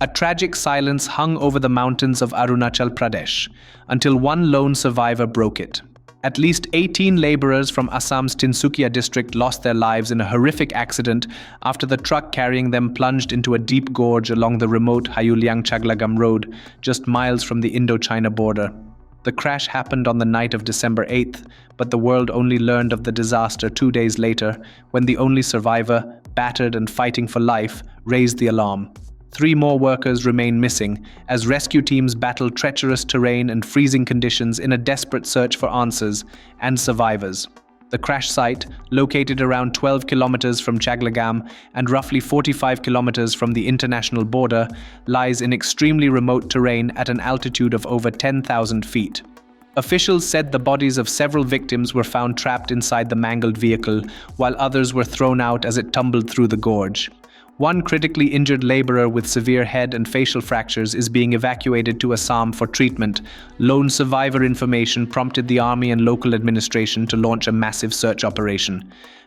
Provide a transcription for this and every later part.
A tragic silence hung over the mountains of Arunachal Pradesh until one lone survivor broke it. At least 18 laborers from Assam's Tinsukia district lost their lives in a horrific accident after the truck carrying them plunged into a deep gorge along the remote Hayuliang Chaglagam road, just miles from the Indo-China border. The crash happened on the night of December 8th, but the world only learned of the disaster 2 days later, when the only survivor, battered and fighting for life, raised the alarm. 3 more workers remain missing as rescue teams battle treacherous terrain and freezing conditions in a desperate search for answers and survivors. The crash site, located around 12 kilometers from Chaglagam and roughly 45 kilometers from the international border, lies in extremely remote terrain at an altitude of over 10,000 feet. Officials said the bodies of several victims were found trapped inside the mangled vehicle, while others were thrown out as it tumbled through the gorge. One critically injured laborer with severe head and facial fractures is being evacuated to Assam for treatment. Lone survivor information prompted the army and local administration to launch a massive search operation.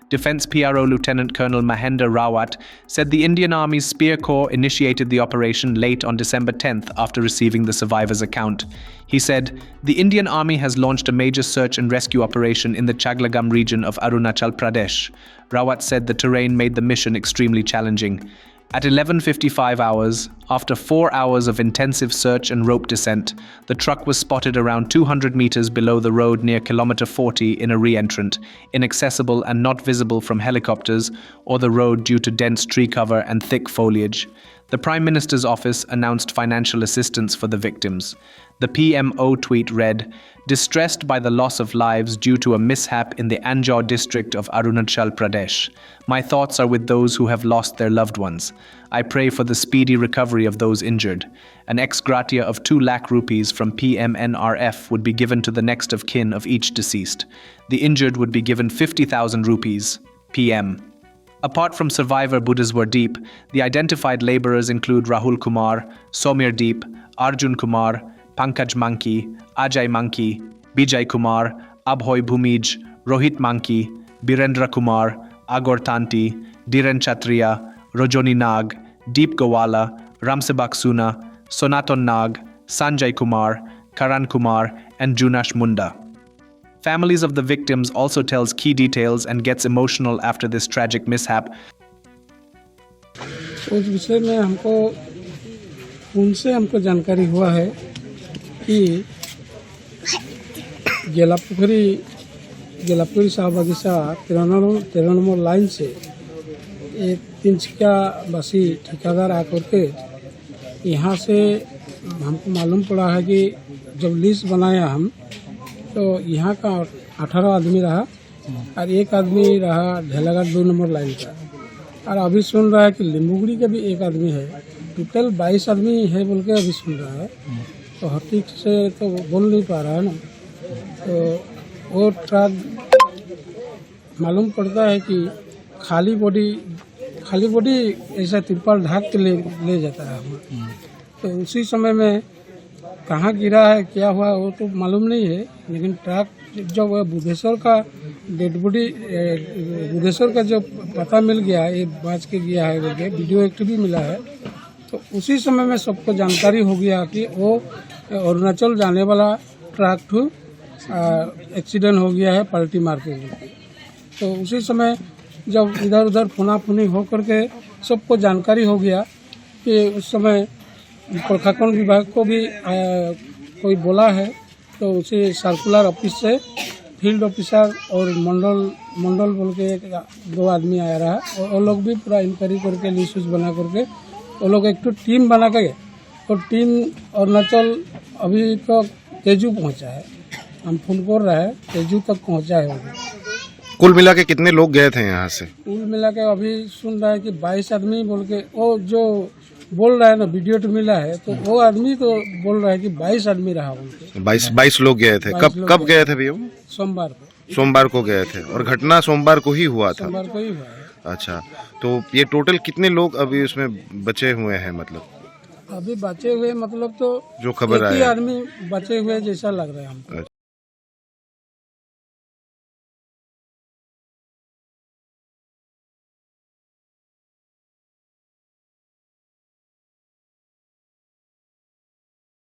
Defense PRO Lieutenant Colonel Mahendra Rawat said the Indian Army's Spear Corps initiated the operation late on December 10th after receiving the survivors' account. He said, "The Indian Army has launched a major search and rescue operation in the Chaglagam region of Arunachal Pradesh." Rawat said the terrain made the mission extremely challenging. At 11:55 hours, after 4 hours of intensive search and rope descent, the truck was spotted around 200 meters below the road near kilometer 40 in a re-entrant, inaccessible and not visible from helicopters or the road due to dense tree cover and thick foliage. The Prime Minister's office announced financial assistance for the victims. The PMO tweet read, "Distressed by the loss of lives due to a mishap in the Anjaw district of Arunachal Pradesh. My thoughts are with those who have lost their loved ones. I pray for the speedy recovery of those injured. An ex gratia of 2 lakh rupees from PMNRF would be given to the next of kin of each deceased. The injured would be given 50,000 rupees, PM." Apart from survivor Budaswar Deep, the identified laborers include Rahul Kumar, Somir Deep, Arjun Kumar, Pankaj Manki, Ajay Manki, Bijay Kumar, Abhoy Bhumij, Rohit Manki, Birendra Kumar, Agor Tanti, Dhiren Chatriya, Rojoni Nag, Deep Gowala, Ramsebak Suna, Sonaton Nag, Sanjay Kumar, Karan Kumar, and Junash Munda. Families of the victims also tells key details and gets emotional after this tragic mishap. उस विषय में उनसे हमको जानकारी हुआ है कि गेलापुरी शाहबागीसा 13 number line से एक तिनसुकिया वासी ठेकेदार आकर के यहाँ से हमको मालूम पड़ा है कि जब लिस्ट बनाया हम तो यहाँ का 18 आदमी रहा और 1 आदमी रहा ढेलाघाट 2 नंबर लाइन का, और अभी सुन रहा है कि लिम्बुगड़ी का भी 1 आदमी है। टोटल 22 आदमी है बोल के अभी सुन रहा है, तो हर ठीक से तो बोल नहीं पा रहा है ना। तो वो ट्रक मालूम पड़ता है कि खाली बॉडी ऐसा तिरपाल ढाक के ले जाता है हमें। तो उसी समय में कहाँ गिरा है क्या हुआ वो तो मालूम नहीं है, लेकिन ट्रक जब बुधेश्वर का डेड बॉडी बुधेश्वर का जो पता मिल गया, ये बच के गया है बोल के वीडियो एक भी मिला है, तो उसी समय में सबको जानकारी हो गया कि वो अरुणाचल जाने वाला ट्रक एक्सीडेंट हो गया है पलटी मार के। तो उसी समय जब इधर उधर फुनाफुनी हो करके सबको जानकारी हो गया कि उस समय प्रशासन विभाग को भी कोई बोला है, तो उसे सर्कुलर ऑफिस से फील्ड ऑफिसर और मंडल बोल के 2 आदमी आया रहा, और वो लोग भी पूरा इंक्वायरी करके लिस्ट बना करके वो लोग एक तो टीम बना के, और टीम अरुणाचल अभी तो तेजू पहुंचा है, हम फोन कर रहे हैं तेजू तक पहुंचा है। कुल मिला के कितने लोग गए थे यहाँ से? कुल मिला के अभी सुन रहा है कि 22 आदमी बोल के, वो जो बोल रहा है ना वीडियो तो मिला है, तो वो आदमी तो बोल रहा है कि 22 आदमी रहा बोलते। 22 लोग गए थे। कब गए थे भैया? सोमवार को गए थे, और घटना सोमवार को ही हुआ था। सोमवार को ही हुआ है। अच्छा, तो ये टोटल कितने लोग अभी उसमें बचे हुए हैं? मतलब अभी बचे हुए मतलब तो जो खबर आई, आदमी बचे हुए जैसा लग रहा है हमको।